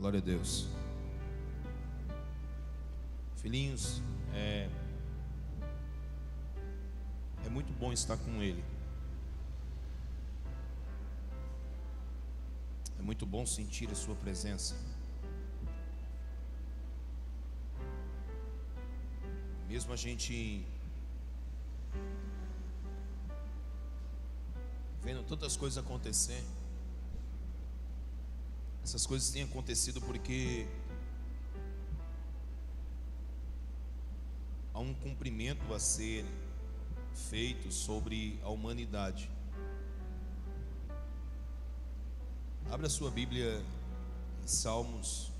Glória a Deus. Filhinhos, é muito bom estar com Ele. É muito bom sentir a sua presença. Mesmo a gente vendo tantas coisas acontecer, essas coisas têm acontecido porque há um cumprimento a ser feito sobre a humanidade. Abra sua Bíblia em Salmos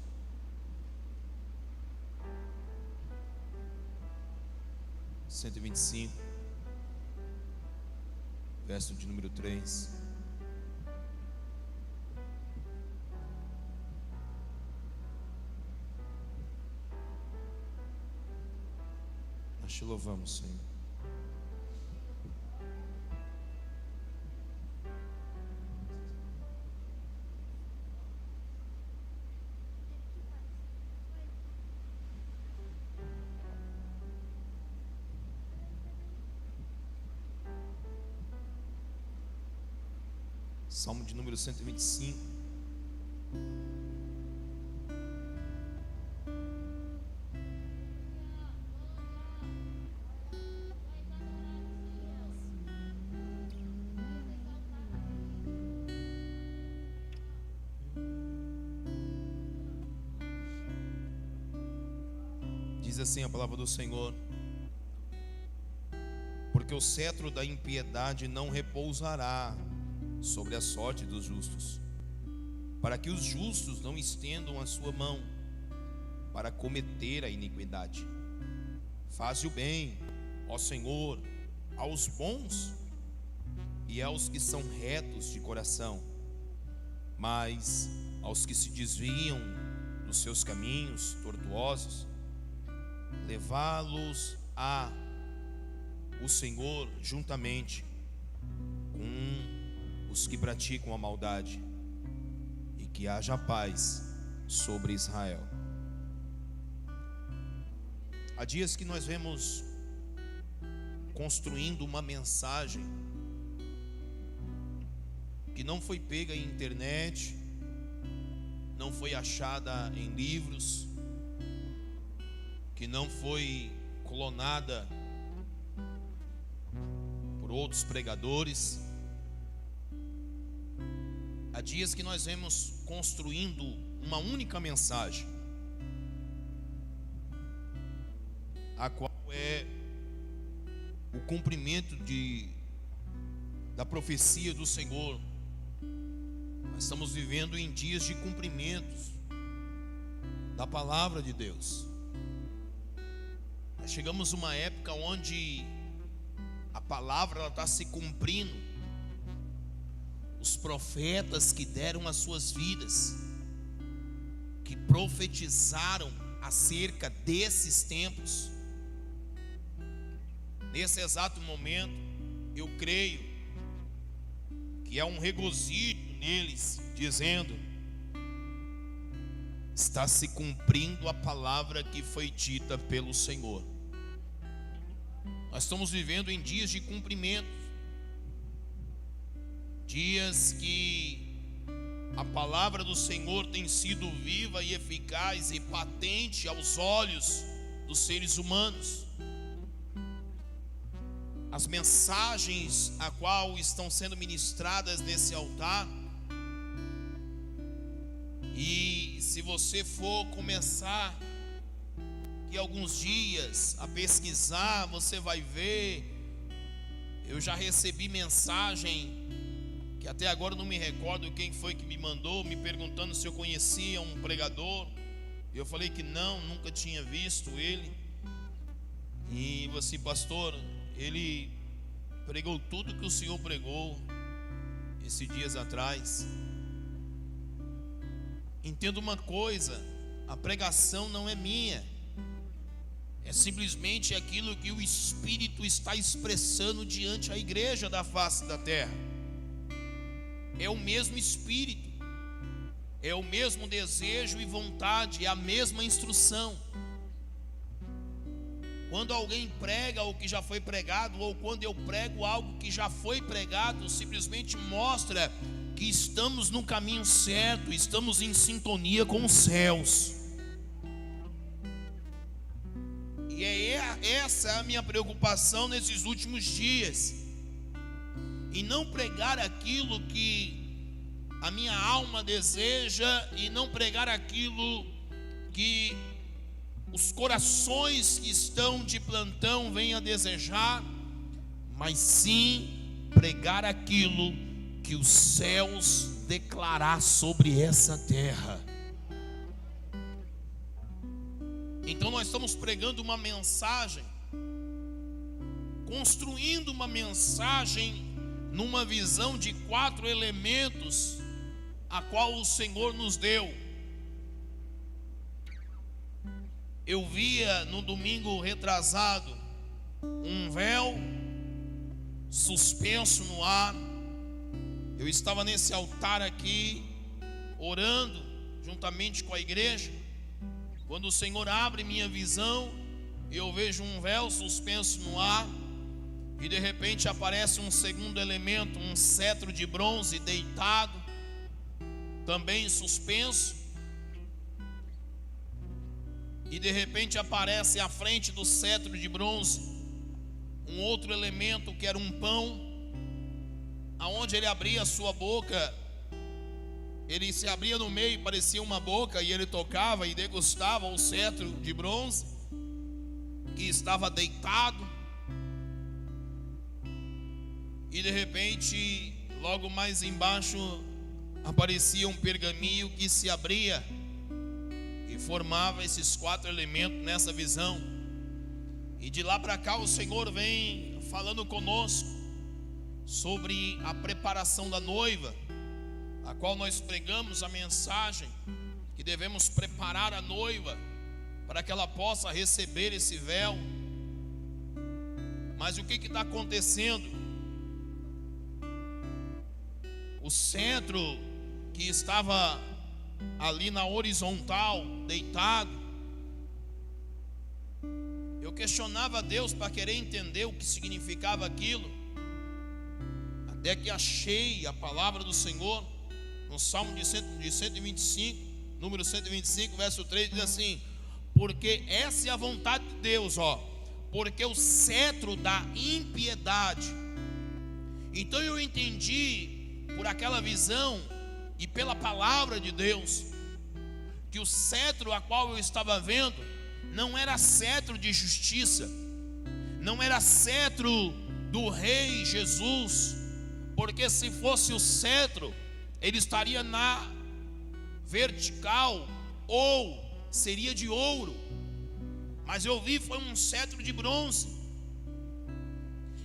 125, verso de número 3. Nós te louvamos, Senhor. Salmo de número 125. Diz assim a palavra do Senhor: porque o cetro da impiedade não repousará sobre a sorte dos justos, para que os justos não estendam a sua mão para cometer a iniquidade. Faze o bem, ó Senhor, aos bons e aos que são retos de coração, mas aos que se desviam dos seus caminhos tortuosos, levá-los a o Senhor juntamente com os que praticam a maldade, e que haja paz sobre Israel. Há dias que nós vemos construindo uma mensagem que não foi pega em internet, não foi achada em livros, que não foi clonada por outros pregadores. Há dias que nós vemos construindo uma única mensagem, a qual é o cumprimento da profecia do Senhor. Nós estamos vivendo em dias de cumprimentos da palavra de Deus. Nós chegamos a uma época onde a palavra está se cumprindo. Os profetas que deram as suas vidas, que profetizaram acerca desses tempos, nesse exato momento, eu creio que é um regozijo neles, dizendo: está se cumprindo a palavra que foi dita pelo Senhor. Nós estamos vivendo em dias de cumprimento, dias que a palavra do Senhor tem sido viva e eficaz e patente aos olhos dos seres humanos. As mensagens a qual estão sendo ministradas nesse altar, e se você for começar que alguns dias a pesquisar, você vai ver. Eu já recebi mensagem que até agora eu não me recordo quem foi que me mandou, me perguntando se eu conhecia um pregador. Eu falei que não, nunca tinha visto ele. E você, pastor, ele pregou tudo que o senhor pregou esses dias atrás. Entenda uma coisa: a pregação não é minha, é simplesmente aquilo que o Espírito está expressando diante da igreja da face da terra. É o mesmo Espírito, é o mesmo desejo e vontade, é a mesma instrução. Quando alguém prega o que já foi pregado, ou quando eu prego algo que já foi pregado, simplesmente mostra que estamos no caminho certo, estamos em sintonia com os céus. E essa é a minha preocupação nesses últimos dias, em não pregar aquilo que a minha alma deseja, e não pregar aquilo que os corações que estão de plantão vêm a desejar, mas sim pregar aquilo que os céus declarar sobre essa terra. Então nós estamos pregando uma mensagem, construindo uma mensagem numa visão de 4 elementos a qual o Senhor nos deu. Eu via no domingo retrasado um véu suspenso no ar. Eu estava nesse altar aqui, orando juntamente com a igreja, quando o Senhor abre minha visão, eu vejo um véu suspenso no ar, e de repente aparece um segundo elemento, um cetro de bronze deitado, também suspenso. E de repente aparece à frente do cetro de bronze um outro elemento, que era um pão, aonde ele abria a sua boca, ele se abria no meio, parecia uma boca, e ele tocava e degustava o cetro de bronze que estava deitado. E de repente, logo mais embaixo, aparecia um pergaminho que se abria e formava esses 4 elementos nessa visão. E de lá para cá o Senhor vem falando conosco sobre a preparação da noiva, a qual nós pregamos a mensagem que devemos preparar a noiva para que ela possa receber esse véu. Mas o que está acontecendo? O centro que estava ali na horizontal, deitado, eu questionava a Deus para querer entender o que significava aquilo, até que achei a palavra do Senhor no Salmo de 125, número 125, verso 3, diz assim: porque essa é a vontade de Deus, porque o cetro da impiedade. Então eu entendi por aquela visão e pela palavra de Deus, que o cetro a qual eu estava vendo não era cetro de justiça, não era cetro do rei Jesus, porque se fosse o cetro, ele estaria na vertical, ou seria de ouro, mas eu vi foi um cetro de bronze,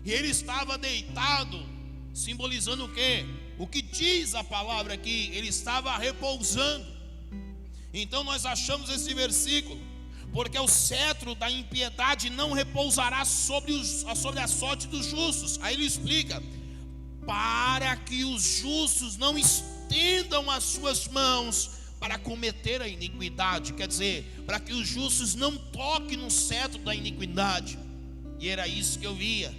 e ele estava deitado, simbolizando o quê? O que diz a palavra aqui? Ele estava repousando. Então nós achamos esse versículo, porque o cetro da impiedade não repousará sobre a sorte dos justos. Aí ele explica: para que os justos não estendam as suas mãos para cometer a iniquidade. Quer dizer, para que os justos não toquem no cetro da iniquidade. E era isso que eu via.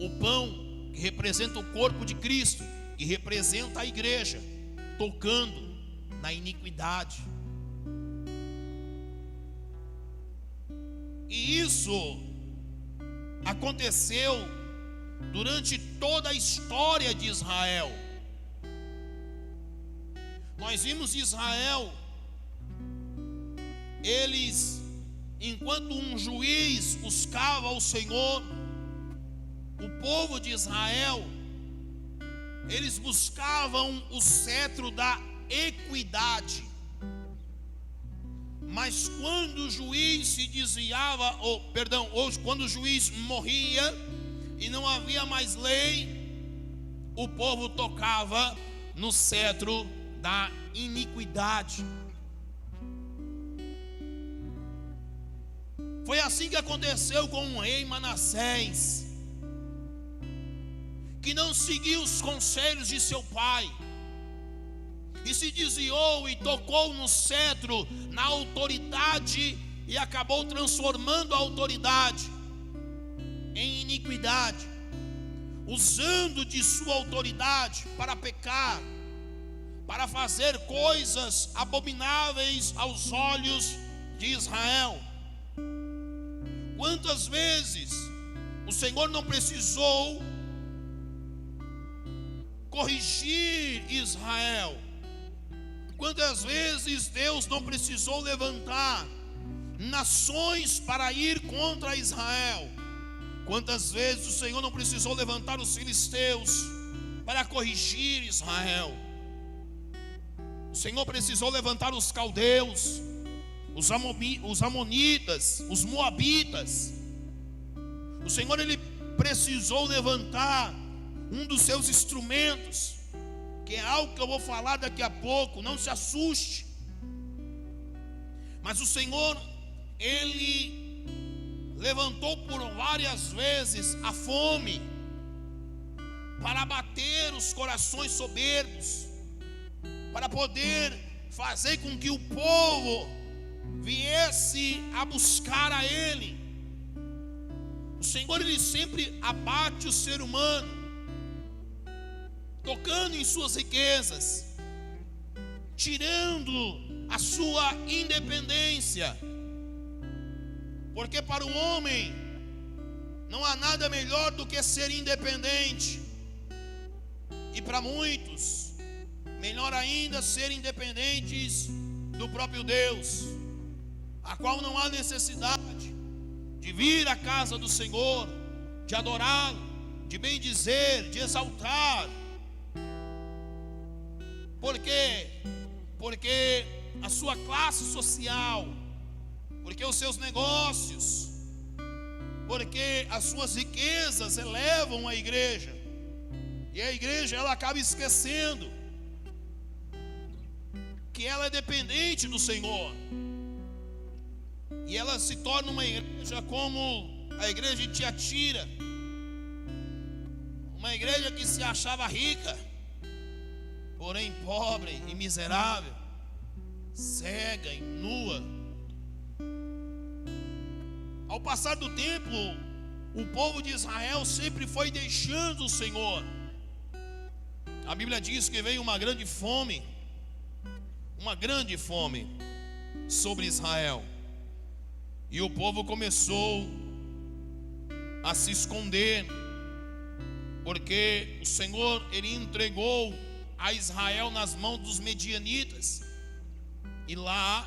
O pão, que representa o corpo de Cristo, que representa a igreja, tocando na iniquidade. E isso aconteceu durante toda a história de Israel. Nós vimos Israel, eles, enquanto um juiz buscava o Senhor, o povo de Israel, eles buscavam o cetro da equidade. Mas quando o juiz se desviava, ou quando o juiz morria e não havia mais lei, o povo tocava no cetro da iniquidade. Foi assim que aconteceu com o rei Manassés, que não seguiu os conselhos de seu pai, e se desviou e tocou no cetro, na autoridade, e acabou transformando a autoridade em iniquidade, usando de sua autoridade para pecar, para fazer coisas abomináveis aos olhos de Israel. Quantas vezes o Senhor não precisou corrigir Israel? Quantas vezes Deus não precisou levantar nações para ir contra Israel? Quantas vezes o Senhor não precisou levantar os filisteus para corrigir Israel? O Senhor precisou levantar os caldeus, os amonitas, os moabitas. O Senhor, Ele precisou levantar um dos seus instrumentos, que é algo que eu vou falar daqui a pouco, não se assuste. Mas o Senhor, Ele levantou por várias vezes a fome, para abater os corações soberbos, para poder fazer com que o povo viesse a buscar a Ele. O Senhor, Ele sempre abate o ser humano, tocando em suas riquezas, tirando a sua independência, porque para o homem não há nada melhor do que ser independente, e para muitos, melhor ainda ser independentes do próprio Deus, a qual não há necessidade de vir à casa do Senhor, de adorá-lo, de bendizer, de exaltar. Por quê? Porque a sua classe social, porque os seus negócios, porque as suas riquezas elevam a igreja, e a igreja, ela acaba esquecendo que ela é dependente do Senhor, e ela se torna uma igreja como a igreja de Tiatira, uma igreja que se achava rica, porém pobre e miserável, cega e nua. Ao passar do tempo, o povo de Israel sempre foi deixando o Senhor. A Bíblia diz que veio uma grande fome sobre Israel, e o povo começou a se esconder, porque o Senhor, Ele entregou a Israel nas mãos dos medianitas, e lá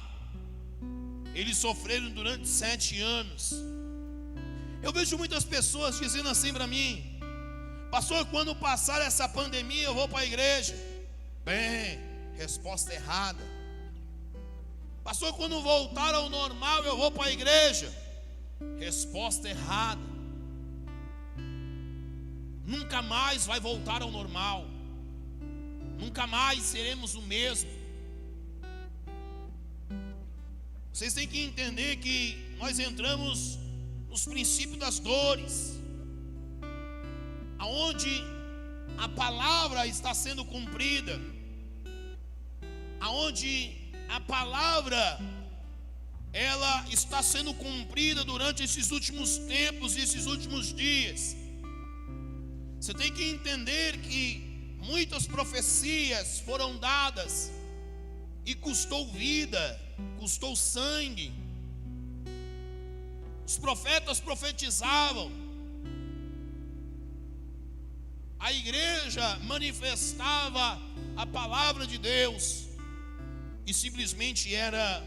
eles sofreram durante 7 anos. Eu vejo muitas pessoas dizendo assim para mim: pastor, quando passar essa pandemia eu vou para a igreja. Bem, resposta errada. Pastor, quando voltar ao normal eu vou para a igreja. Resposta errada. Nunca mais vai voltar ao normal. Nunca mais seremos o mesmo. Vocês têm que entender que nós entramos nos princípios das dores, aonde a palavra está sendo cumprida, aonde a palavra ela está sendo cumprida durante esses últimos tempos, esses últimos dias. Você tem que entender que muitas profecias foram dadas e custou vida, custou sangue. Os profetas profetizavam, a igreja manifestava a palavra de Deus e simplesmente era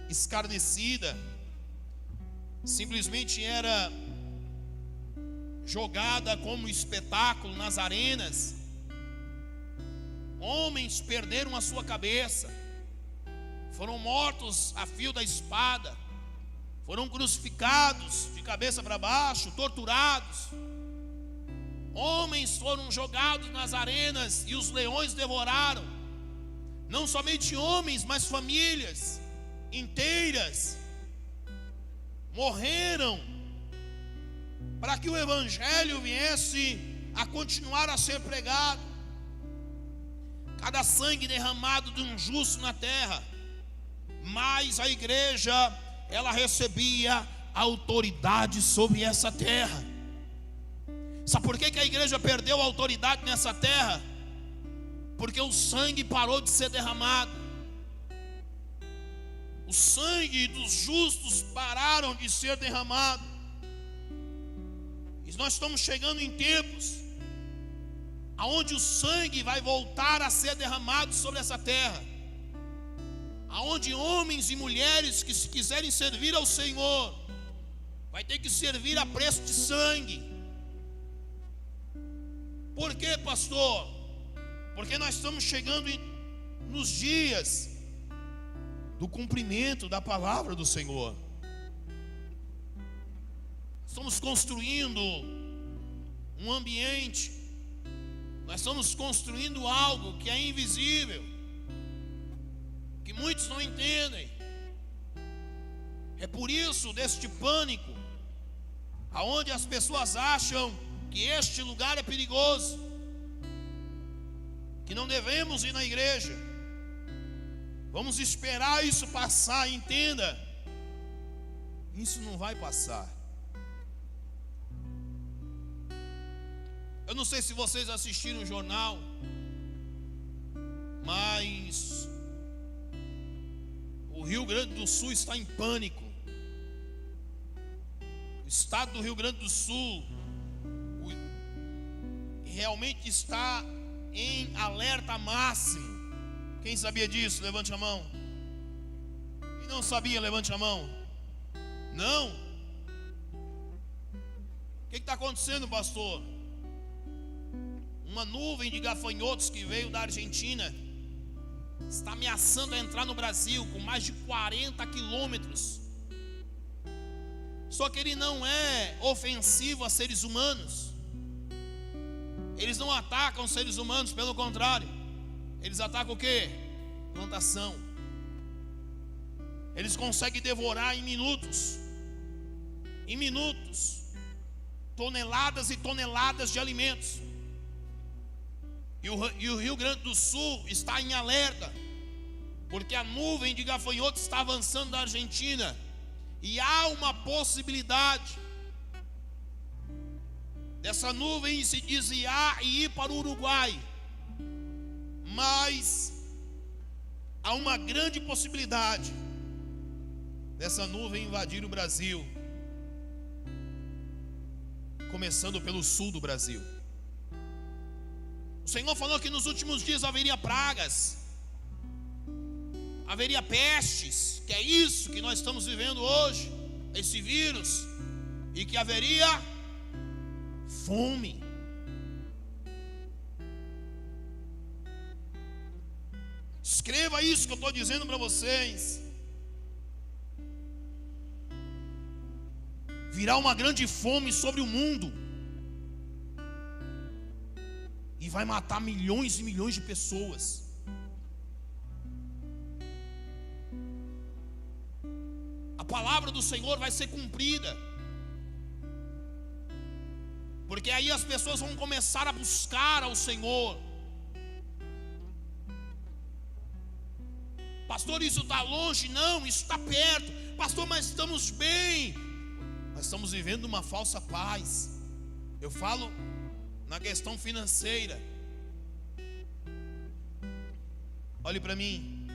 escarnecida, simplesmente era jogada como espetáculo nas arenas. Homens perderam a sua cabeça, foram mortos a fio da espada, foram crucificados de cabeça para baixo, torturados. Homens foram jogados nas arenas e os leões devoraram, não somente homens, mas famílias inteiras morreram para que o evangelho viesse a continuar a ser pregado. cada sangue derramado de um justo na terra, mas a igreja, ela recebia autoridade sobre essa terra. Sabe por que a igreja perdeu a autoridade nessa terra? Porque o sangue parou de ser derramado. O sangue dos justos pararam de ser derramado. E nós estamos chegando em tempos aonde o sangue vai voltar a ser derramado sobre essa terra, aonde homens e mulheres que, se quiserem servir ao Senhor, vai ter que servir a preço de sangue. Por quê, pastor? Porque nós estamos chegando nos dias do cumprimento da palavra do Senhor. Estamos construindo um ambiente, nós estamos construindo algo que é invisível, que muitos não entendem. É por isso deste pânico, aonde as pessoas acham que este lugar é perigoso, que não devemos ir na igreja. Vamos esperar isso passar. Entenda, isso não vai passar. Eu não sei se vocês assistiram o jornal, mas o Rio Grande do Sul está em pânico. O estado do Rio Grande do Sul realmente está em alerta máximo. Quem sabia disso? Levante a mão. Quem não sabia, levante a mão. Não? O que está acontecendo, pastor? Uma nuvem de gafanhotos que veio da Argentina está ameaçando a entrar no Brasil com mais de 40 quilômetros. Só que ele não é ofensivo a seres humanos. Eles não atacam seres humanos, pelo contrário, eles atacam o quê? Plantação. Eles conseguem devorar em minutos, toneladas e toneladas de alimentos. E o Rio Grande do Sul está em alerta, porque a nuvem de gafanhotos está avançando da Argentina, e há uma possibilidade dessa nuvem se desviar e ir para o Uruguai. Mas há uma grande possibilidade dessa nuvem invadir o Brasil, começando pelo sul do Brasil. O Senhor falou que nos últimos dias haveria pragas, haveria pestes, que é isso que nós estamos vivendo hoje, esse vírus, e que haveria fome. Escreva isso que eu estou dizendo para vocês. Virá uma grande fome sobre o mundo, e vai matar milhões e milhões de pessoas. A palavra do Senhor vai ser cumprida, porque aí as pessoas vão começar a buscar ao Senhor. Pastor, isso está longe? Não, isso está perto. Pastor, mas estamos bem. Nós estamos vivendo uma falsa paz. Eu falo na questão financeira. Olhe para mim.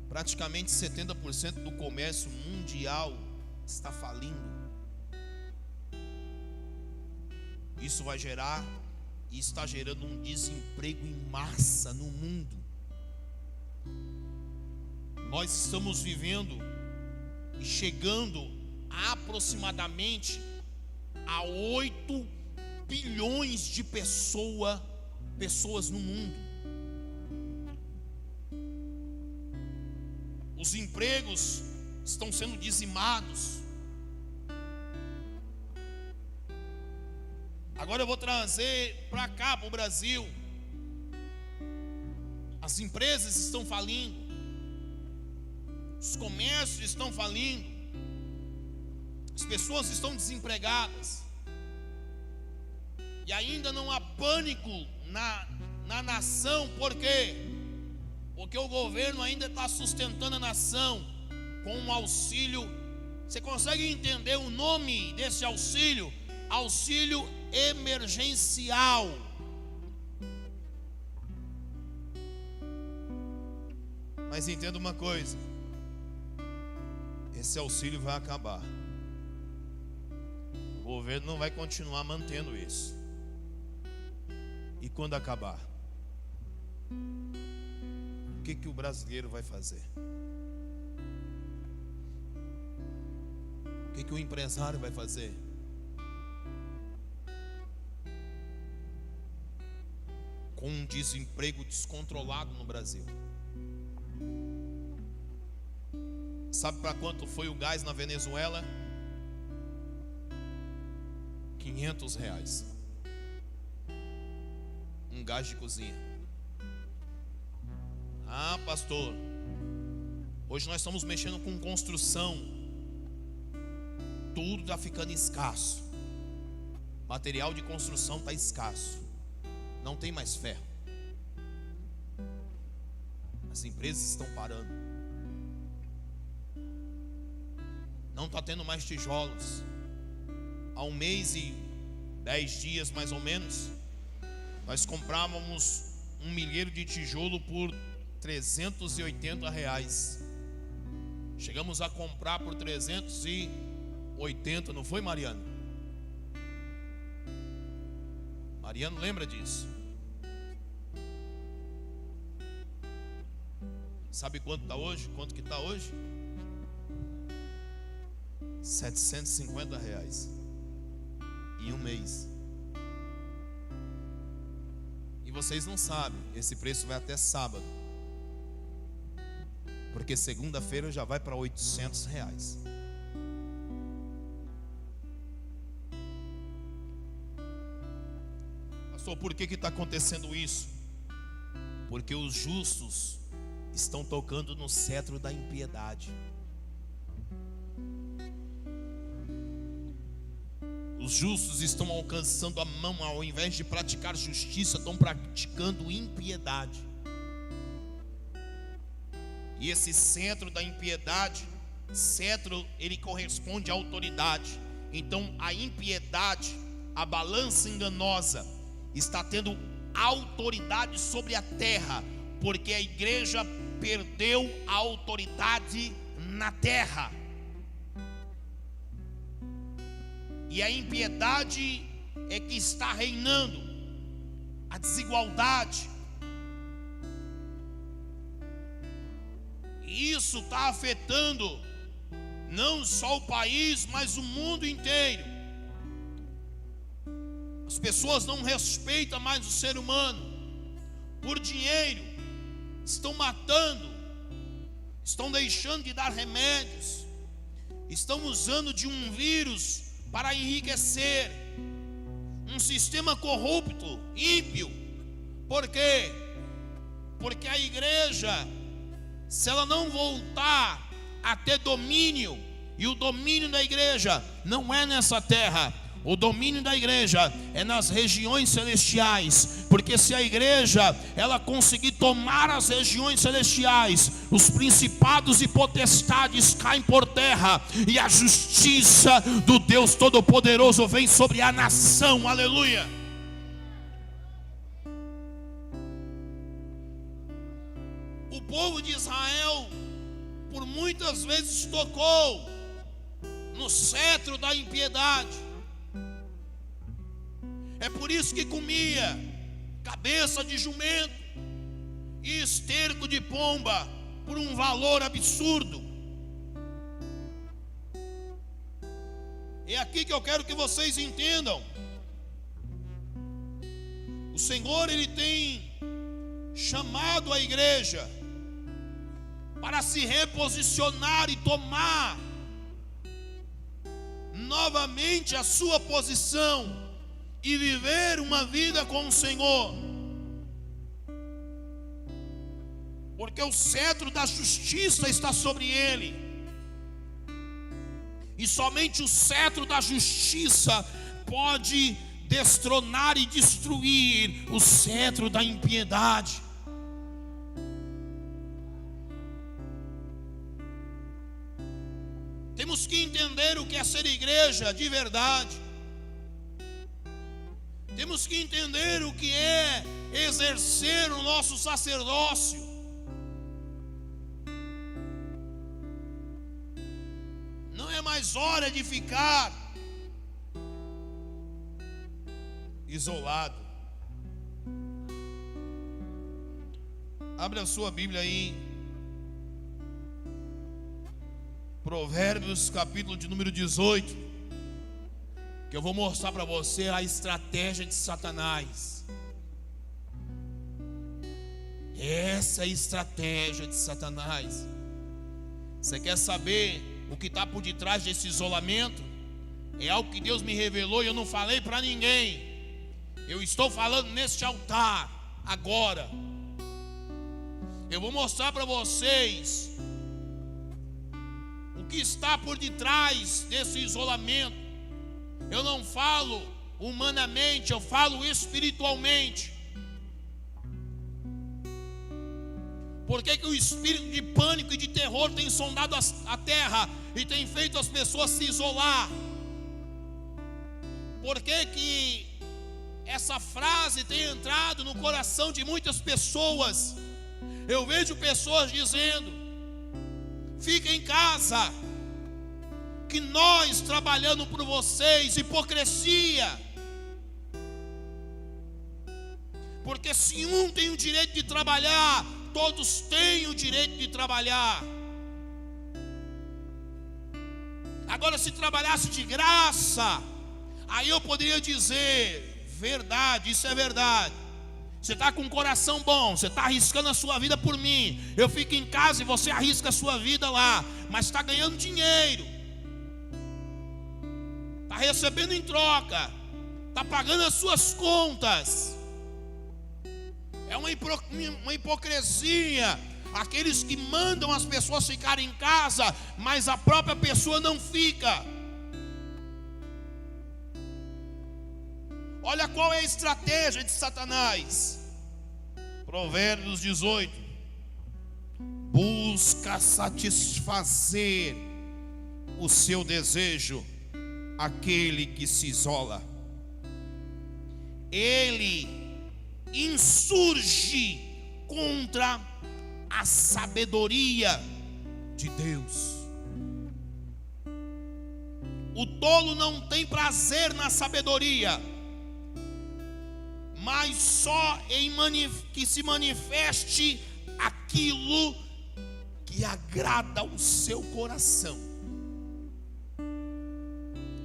Praticamente 70% do comércio mundial está falindo. Isso vai gerar e está gerando um desemprego em massa no mundo. Nós estamos vivendo e chegando aproximadamente a 8 bilhões de pessoas no mundo. Os empregos estão sendo dizimados. Agora eu vou trazer para cá, para o Brasil. As empresas estão falindo, os comércios estão falindo, as pessoas estão desempregadas. E ainda não há pânico na nação. Por quê? Porque o governo ainda está sustentando a nação com um auxílio. Você consegue entender o nome desse auxílio? Auxílio emergencial. Mas entenda uma coisa: esse auxílio vai acabar. O governo não vai continuar mantendo isso. E quando acabar, o que o brasileiro vai fazer? O que o empresário vai fazer? Com um desemprego descontrolado no Brasil. Sabe para quanto foi o gás na Venezuela? R$500. Um gás de cozinha. Ah, pastor, hoje nós estamos mexendo com construção. Tudo está ficando escasso. Material de construção está escasso. Não tem mais ferro. As empresas estão parando. Não está tendo mais tijolos. Há 1 mês e 10 dias mais ou menos, nós comprávamos 1 milheiro de tijolo por R$380. Chegamos a comprar por 380, não foi, Mariano? Mariano lembra disso? Sabe quanto está hoje? Quanto que está hoje? R$750 em 1 mês. E vocês não sabem, esse preço vai até sábado, porque segunda-feira já vai para R$800. Pastor, por que está acontecendo isso? Porque os justos estão tocando no cetro da impiedade. Os justos estão alcançando a mão, ao invés de praticar justiça, estão praticando impiedade. E esse cetro da impiedade, cetro, ele corresponde à autoridade. Então a impiedade, a balança enganosa, está tendo autoridade sobre a terra, porque a igreja perdeu a autoridade na terra. E a impiedade é que está reinando, a desigualdade. E isso está afetando não só o país, mas o mundo inteiro. As pessoas não respeitam mais o ser humano. Por dinheiro, estão matando, estão deixando de dar remédios, estão usando de um vírus para enriquecer, um sistema corrupto, ímpio. Por quê? Porque a igreja, se ela não voltar a ter domínio, e o domínio da igreja não é nessa terra, o domínio da igreja é nas regiões celestiais. Porque se a igreja ela conseguir tomar as regiões celestiais, os principados e potestades caem por terra, e a justiça do Deus Todo-Poderoso vem sobre a nação. Aleluia. O povo de Israel por muitas vezes tocou no cetro da impiedade. É por isso que comia cabeça de jumento e esterco de pomba por um valor absurdo. É aqui que eu quero que vocês entendam. O Senhor, Ele tem chamado a igreja para se reposicionar e tomar novamente a sua posição e viver uma vida com o Senhor. Porque o cetro da justiça está sobre ele. E somente o cetro da justiça pode destronar e destruir o cetro da impiedade. Temos que entender o que é ser igreja de verdade. Temos que entender o que é exercer o nosso sacerdócio. Não é mais hora de ficar isolado. Abre a sua Bíblia aí, Provérbios capítulo de número 18, que eu vou mostrar para você a estratégia de Satanás. Essa é a estratégia de Satanás. Você quer saber o que está por detrás desse isolamento? É algo que Deus me revelou e eu não falei para ninguém. Eu estou falando neste altar agora. Eu vou mostrar para vocês o que está por detrás desse isolamento. Eu não falo humanamente, eu falo espiritualmente. Por que o espírito de pânico e de terror tem sondado a terra e tem feito as pessoas se isolar? Por que essa frase tem entrado no coração de muitas pessoas? Eu vejo pessoas dizendo: fica em casa, que nós trabalhando por vocês. Hipocrisia. Porque se um tem o direito de trabalhar, todos têm o direito de trabalhar. Agora, se trabalhasse de graça, aí eu poderia dizer: verdade, isso é verdade. Você está com um coração bom, você está arriscando a sua vida por mim. Eu fico em casa e você arrisca a sua vida lá, mas está ganhando dinheiro, está recebendo em troca, está pagando as suas contas. É uma hipocrisia aqueles que mandam as pessoas ficarem em casa, mas a própria pessoa não fica. Olha qual é a estratégia de Satanás. Provérbios 18. Busca satisfazer o seu desejo aquele que se isola. Ele insurge contra a sabedoria de Deus. O tolo não tem prazer na sabedoria, mas só em que se manifeste aquilo que agrada ao seu coração.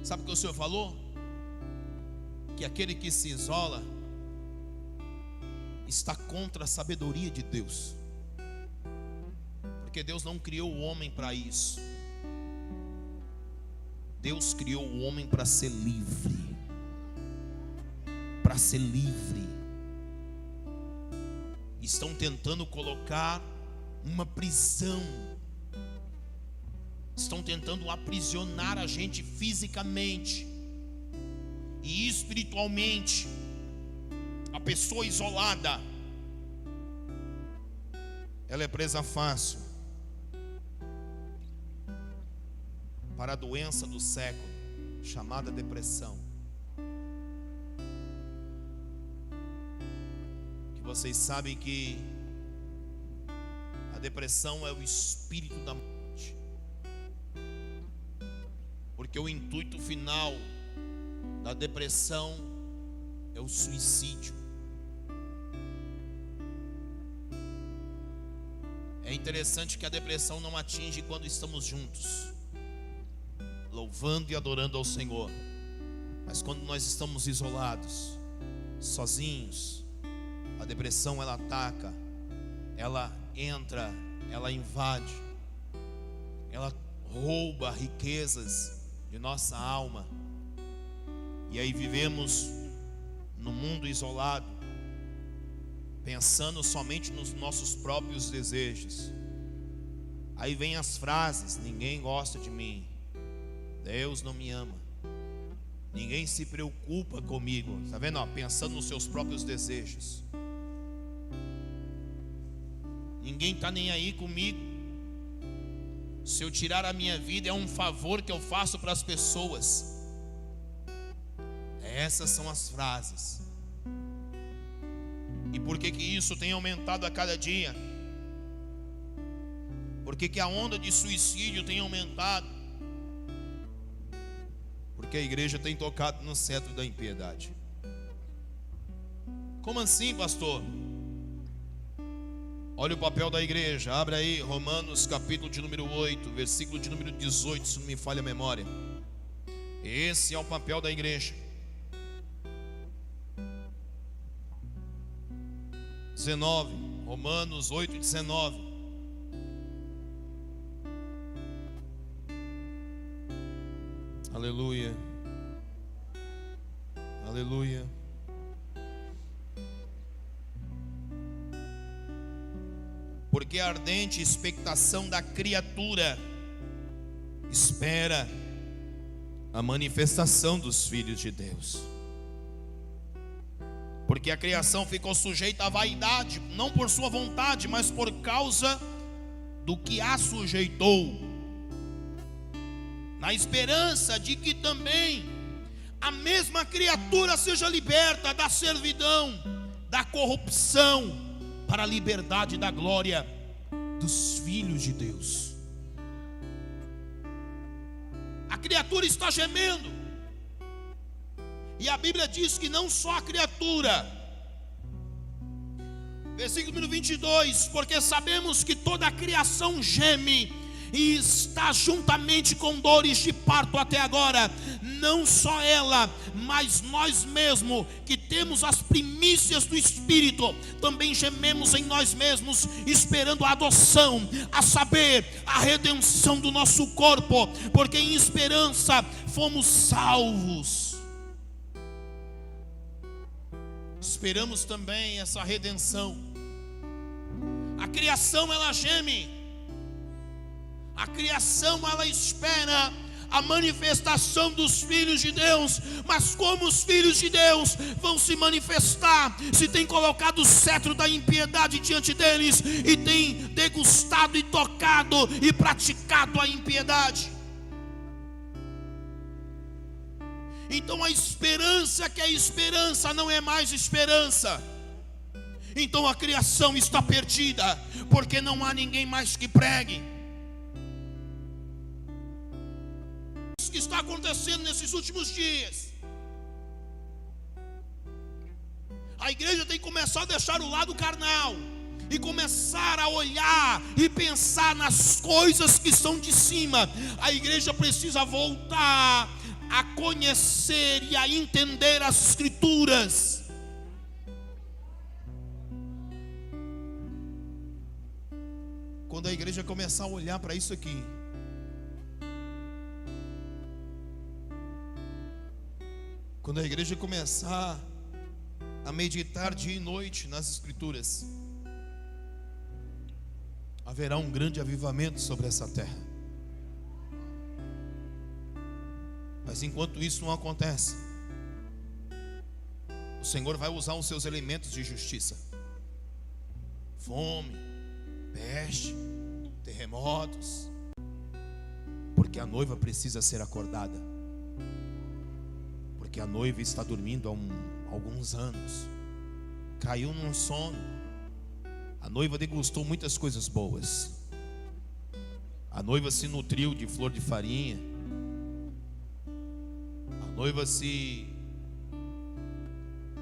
Sabe o que o Senhor falou? Que aquele que se isola está contra a sabedoria de Deus, porque Deus não criou o homem para isso. Deus criou o homem para ser livre. Para ser livre. Estão tentando colocar uma prisão. Estão tentando aprisionar a gente fisicamente e espiritualmente. A pessoa isolada, ela é presa fácil para a doença do século, chamada depressão. Que vocês sabem que a depressão é o espírito da morte, porque o intuito final da depressão é o suicídio. É interessante que a depressão não atinge quando estamos juntos, louvando e adorando ao Senhor. Mas quando nós estamos isolados, sozinhos, a depressão ela ataca, ela entra, ela invade, ela rouba riquezas de nossa alma. E aí vivemos no mundo isolado, pensando somente nos nossos próprios desejos. Aí vem as frases: ninguém gosta de mim, Deus não me ama, Ninguém se preocupa comigo. Está vendo? Ó, pensando nos seus próprios desejos. Ninguém está nem aí comigo. Se eu tirar a minha vida, é um favor que eu faço para as pessoas. Essas são as frases. E por que isso tem aumentado a cada dia? Por que a onda de suicídio tem aumentado? Porque a igreja tem tocado no cetro da impiedade. Como assim, pastor? Olha o papel da igreja. Abre aí Romanos capítulo de número 8, versículo de número 18, se não me falha a memória. Esse é o papel da igreja. 19, Romanos 8, 19. Aleluia. Aleluia. Porque a ardente expectação da criatura espera a manifestação dos filhos de Deus. Porque a criação ficou sujeita à vaidade, não por sua vontade, mas por causa do que a sujeitou, na esperança de que também a mesma criatura seja liberta da servidão, da corrupção, para a liberdade da glória dos filhos de Deus. A criatura está gemendo, e a Bíblia diz que não só a criatura. Versículo número 22, porque sabemos que toda a criação geme e está juntamente com dores de parto até agora. Não só ela, mas nós mesmos, que temos as primícias do Espírito, também gememos em nós mesmos, esperando a adoção, a saber, a redenção do nosso corpo, porque em esperança fomos salvos. Esperamos também essa redenção. A criação ela geme, a criação ela espera a manifestação dos filhos de Deus. Mas como os filhos de Deus vão se manifestar se tem colocado o cetro da impiedade diante deles e tem degustado e tocado e praticado a impiedade? Então a esperança que é esperança não é mais esperança. Então a criação está perdida, porque não há ninguém mais que pregue. Isso que está acontecendo nesses últimos dias. A igreja tem que começar a deixar o lado carnal e começar a olhar e pensar nas coisas que são de cima. A igreja precisa voltar a conhecer e a entender as Escrituras. Quando a igreja começar a olhar para isso aqui, quando a igreja começar a meditar dia e noite nas Escrituras, haverá um grande avivamento sobre essa terra. Mas enquanto isso não acontece, o Senhor vai usar os seus elementos de justiça: fome, peste, terremotos, porque a noiva precisa ser acordada, porque a noiva está dormindo há alguns anos, caiu num sono. A noiva degustou muitas coisas boas, a noiva se nutriu de flor de farinha,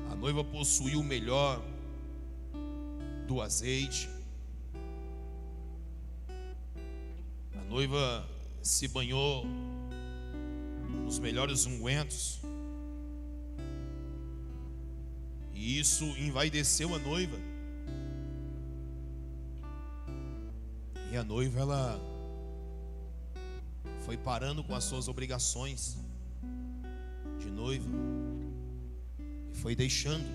a noiva possuiu o melhor do azeite, a noiva se banhou nos melhores ungüentos, e isso envaideceu a noiva. E a noiva ela foi parando com as suas obrigações de noiva e foi deixando,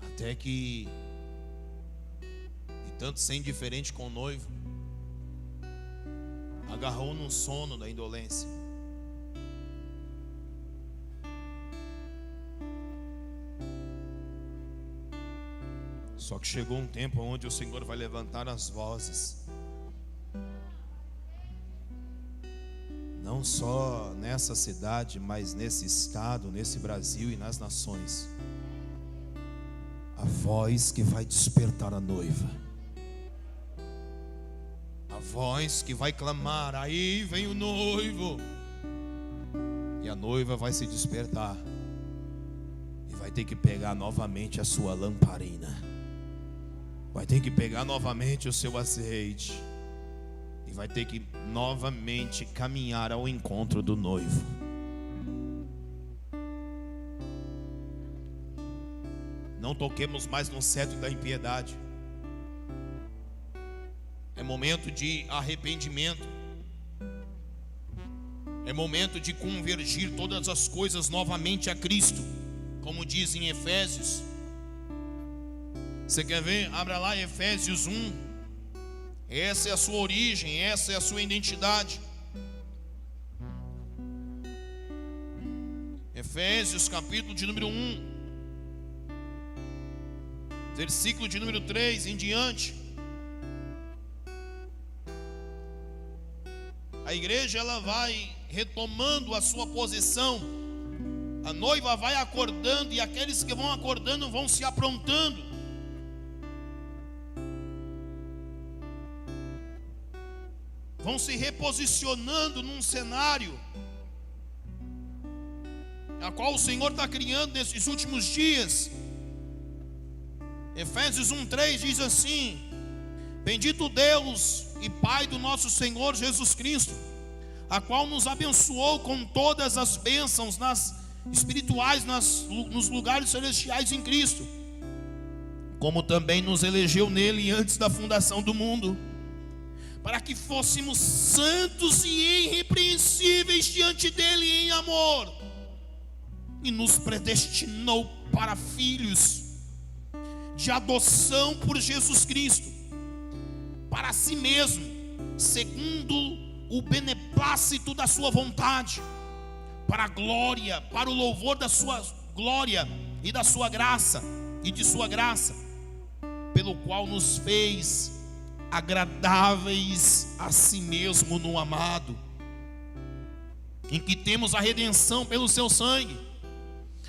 até que, e tanto ser indiferente com o noivo, agarrou no sono da indolência. Só que chegou um tempo onde o Senhor vai levantar as vozes, não só nessa cidade, mas nesse estado, nesse Brasil e nas nações. A voz que vai despertar a noiva, a voz que vai clamar: aí vem o noivo. E a noiva vai se despertar e vai ter que pegar novamente a sua lamparina, vai ter que pegar novamente o seu azeite, e vai ter que novamente caminhar ao encontro do noivo. Não toquemos mais no cetro da impiedade. É momento de arrependimento. É momento de convergir todas as coisas novamente a Cristo, como diz em Efésios. Você quer ver? Abra lá Efésios 1. Essa é a sua origem, essa é a sua identidade. Efésios capítulo de número 1, versículo de número 3 em diante. A igreja, ela vai retomando a sua posição. A noiva vai acordando, e aqueles que vão acordando vão se aprontando. Vão se reposicionando num cenário a qual o Senhor está criando nesses últimos dias. Efésios 1:3 diz assim: bendito Deus e Pai do nosso Senhor Jesus Cristo, a qual nos abençoou com todas as bênçãos espirituais nos lugares celestiais em Cristo, como também nos elegeu nele antes da fundação do mundo, para que fôssemos santos e irrepreensíveis diante dele em amor, e nos predestinou para filhos de adoção por Jesus Cristo, para si mesmo, segundo o beneplácito da sua vontade, para a glória, para o louvor da sua glória e da sua graça, e de sua graça, pelo qual nos fez agradáveis a si mesmo no amado, em que temos a redenção pelo seu sangue,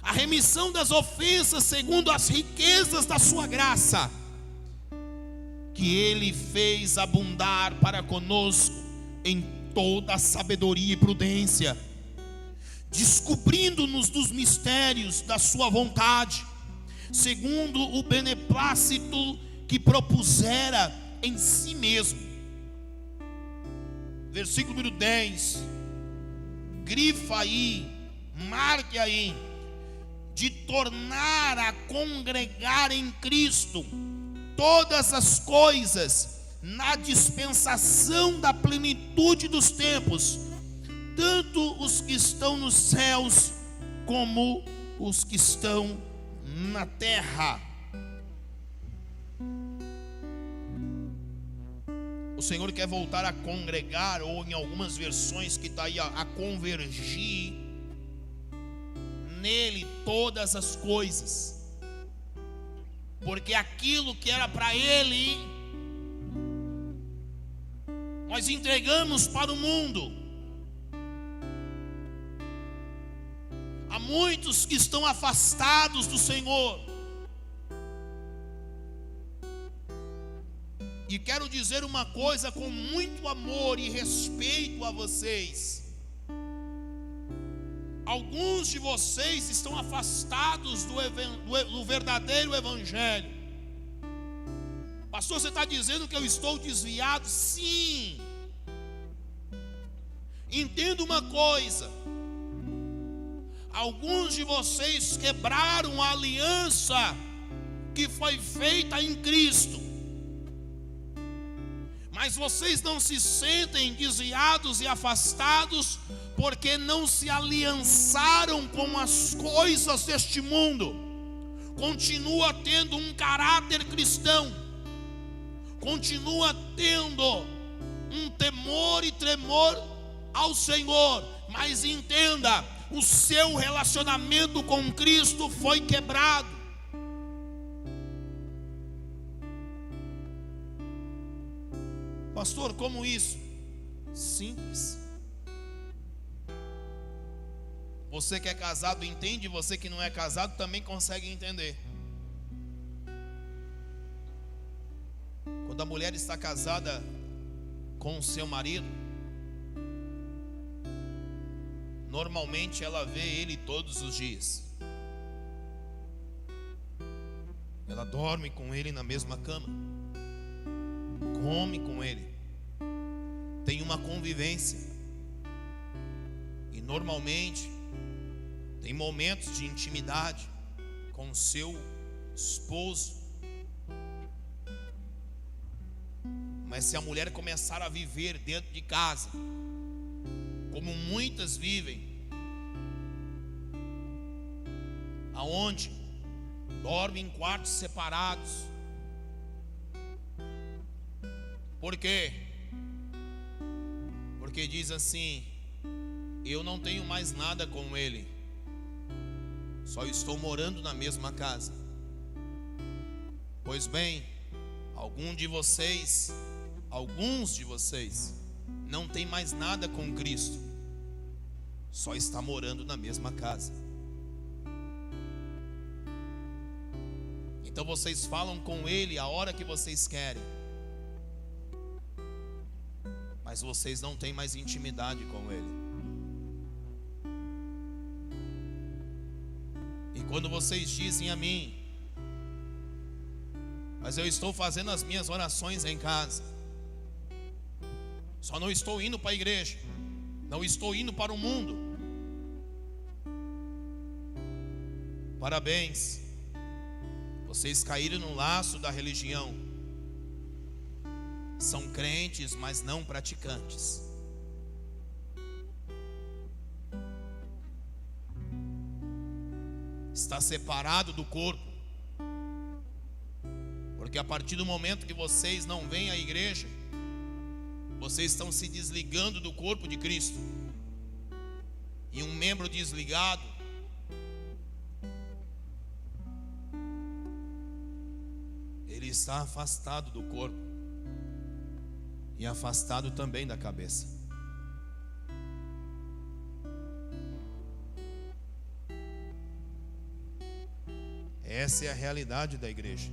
a remissão das ofensas segundo as riquezas da sua graça, que ele fez abundar para conosco em toda a sabedoria e prudência, descobrindo-nos dos mistérios da sua vontade, segundo o beneplácito que propusera em si mesmo. Versículo número 10. Grifa aí, marque aí: de tornar a congregar em Cristo todas as coisas na dispensação da plenitude dos tempos, tanto os que estão nos céus como os que estão na terra. O Senhor quer voltar a congregar, ou em algumas versões que está aí, a convergir nele todas as coisas, porque aquilo que era para ele, nós entregamos para o mundo. Há muitos que estão afastados do Senhor, e quero dizer uma coisa com muito amor e respeito a vocês: alguns de vocês estão afastados do verdadeiro evangelho. Pastor, você está dizendo que eu estou desviado? Sim. Entenda uma coisa: alguns de vocês quebraram a aliança que foi feita em Cristo, mas vocês não se sentem desviados e afastados porque não se aliançaram com as coisas deste mundo. Continua tendo um caráter cristão, continua tendo um temor e tremor ao Senhor. Mas entenda, o seu relacionamento com Cristo foi quebrado. Pastor, como isso? Simples. Você que é casado entende, você que não é casado também consegue entender. Quando a mulher está casada com o seu marido, normalmente ela vê ele todos os dias. Ela dorme com ele na mesma cama, come com ele, tem uma convivência. E normalmente tem momentos de intimidade com o seu esposo. Mas se a mulher começar a viver dentro de casa, como muitas vivem, aonde dormem em quartos separados. Por quê? Porque diz assim: eu não tenho mais nada com ele, só estou morando na mesma casa. Pois bem, alguns de vocês não tem mais nada com Cristo, só está morando na mesma casa. Então vocês falam com ele a hora que vocês querem, mas vocês não têm mais intimidade com ele. E quando vocês dizem a mim: mas eu estou fazendo as minhas orações em casa, só não estou indo para a igreja, não estou indo para o mundo. Parabéns, vocês caíram no laço da religião. São crentes, mas não praticantes. Está separado do corpo. Porque a partir do momento que vocês não vêm à igreja, vocês estão se desligando do corpo de Cristo. E um membro desligado ele está afastado do corpo e afastado também da cabeça. Essa é a realidade da igreja.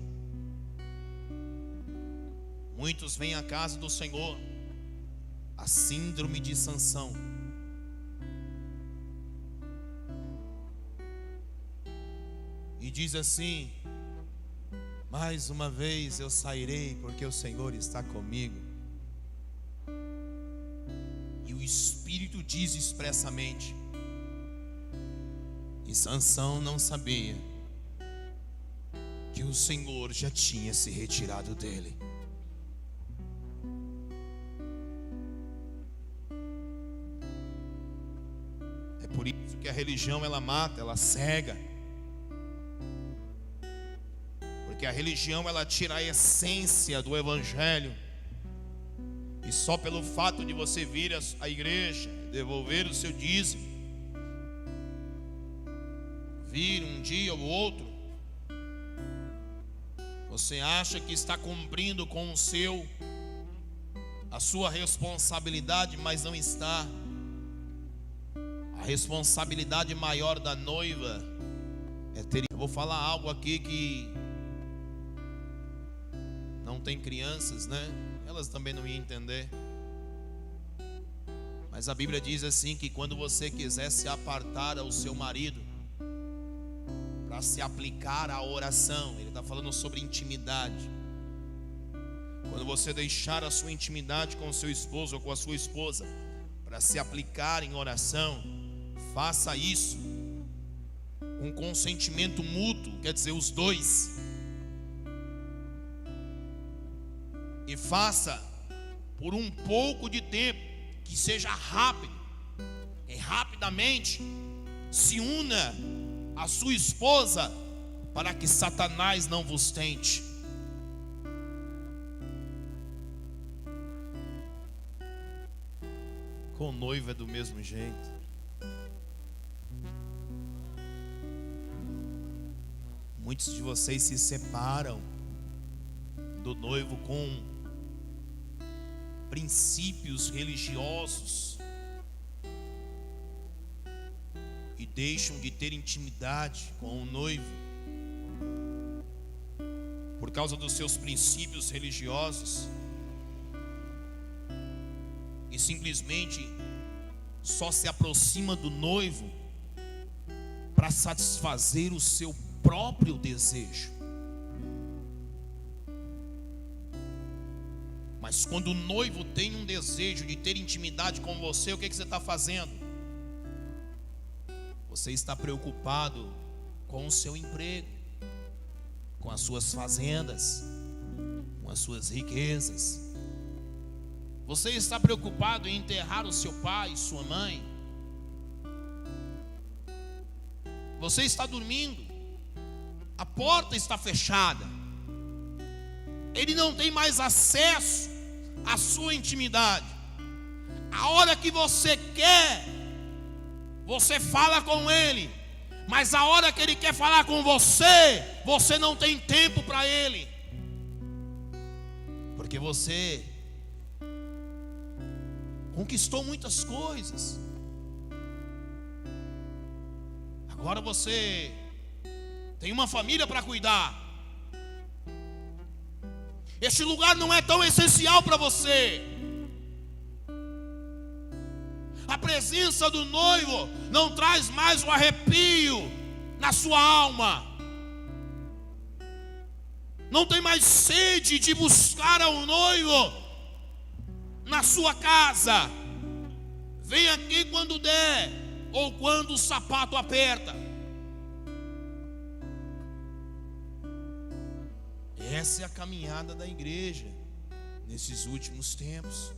Muitos vêm à casa do Senhor, a síndrome de Sansão. E diz assim: mais uma vez eu sairei, porque o Senhor está comigo. E o Espírito diz expressamente: e Sansão não sabia que o Senhor já tinha se retirado dele. É por isso que a religião ela mata, ela cega. Porque a religião ela tira a essência do evangelho. E só pelo fato de você vir à igreja, devolver o seu dízimo, vir um dia ou outro, você acha que está cumprindo com a sua responsabilidade, mas não está. A responsabilidade maior da noiva é ter. Eu vou falar algo aqui que não tem crianças, né? Elas também não iam entender. Mas a Bíblia diz assim que quando você quiser se apartar ao seu marido para se aplicar à oração, ele está falando sobre intimidade. Quando você deixar a sua intimidade com o seu esposo ou com a sua esposa para se aplicar em oração, faça isso com consentimento mútuo, quer dizer, os dois. E faça por um pouco de tempo, que seja rápido. E rapidamente se una a sua esposa, para que Satanás não vos tente. Com o noivo é do mesmo jeito. Muitos de vocês se separam do noivo com princípios religiosos e deixam de ter intimidade com o noivo por causa dos seus princípios religiosos, e simplesmente só se aproxima do noivo para satisfazer o seu próprio desejo. Mas quando o noivo tem um desejo de ter intimidade com você, o que você está fazendo? Você está preocupado com o seu emprego, com as suas fazendas, com as suas riquezas. Você está preocupado em enterrar o seu pai e sua mãe. Você está dormindo, a porta está fechada, ele não tem mais acesso à sua intimidade. A hora que você quer, você fala com ele, mas a hora que ele quer falar com você, você não tem tempo para ele, porque você conquistou muitas coisas. Agora você tem uma família para cuidar. Este lugar não é tão essencial para você. A presença do noivo não traz mais o arrepio na sua alma. Não tem mais sede de buscar ao noivo na sua casa. Vem aqui quando der, ou quando o sapato aperta. Essa é a caminhada da igreja nesses últimos tempos.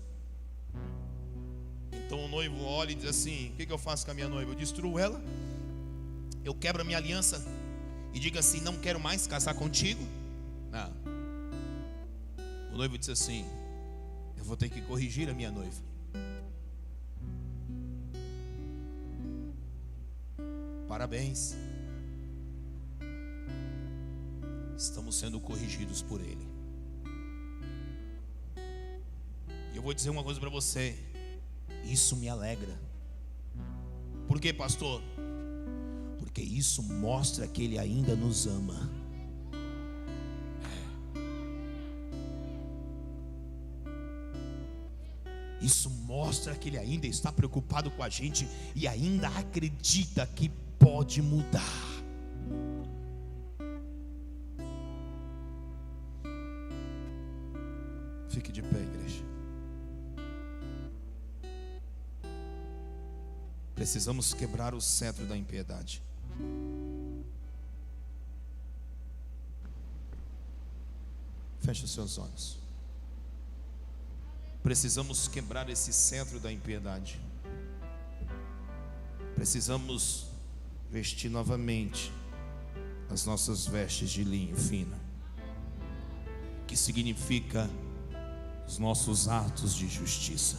Então o noivo olha e diz assim: o que eu faço com a minha noiva? Eu destruo ela? Eu quebro a minha aliança e digo assim: não quero mais casar contigo? Não. O noivo diz assim: eu vou ter que corrigir a minha noiva. Parabéns, estamos sendo corrigidos por ele. E eu vou dizer uma coisa para você: isso me alegra. Por quê, pastor? Porque isso mostra que ele ainda nos ama. Isso mostra que ele ainda está preocupado com a gente e ainda acredita que pode mudar. Fique de pé, igreja. Precisamos quebrar o cetro da impiedade. Feche os seus olhos. Precisamos quebrar esse cetro da impiedade. Precisamos vestir novamente as nossas vestes de linho fino, que significa os nossos atos de justiça.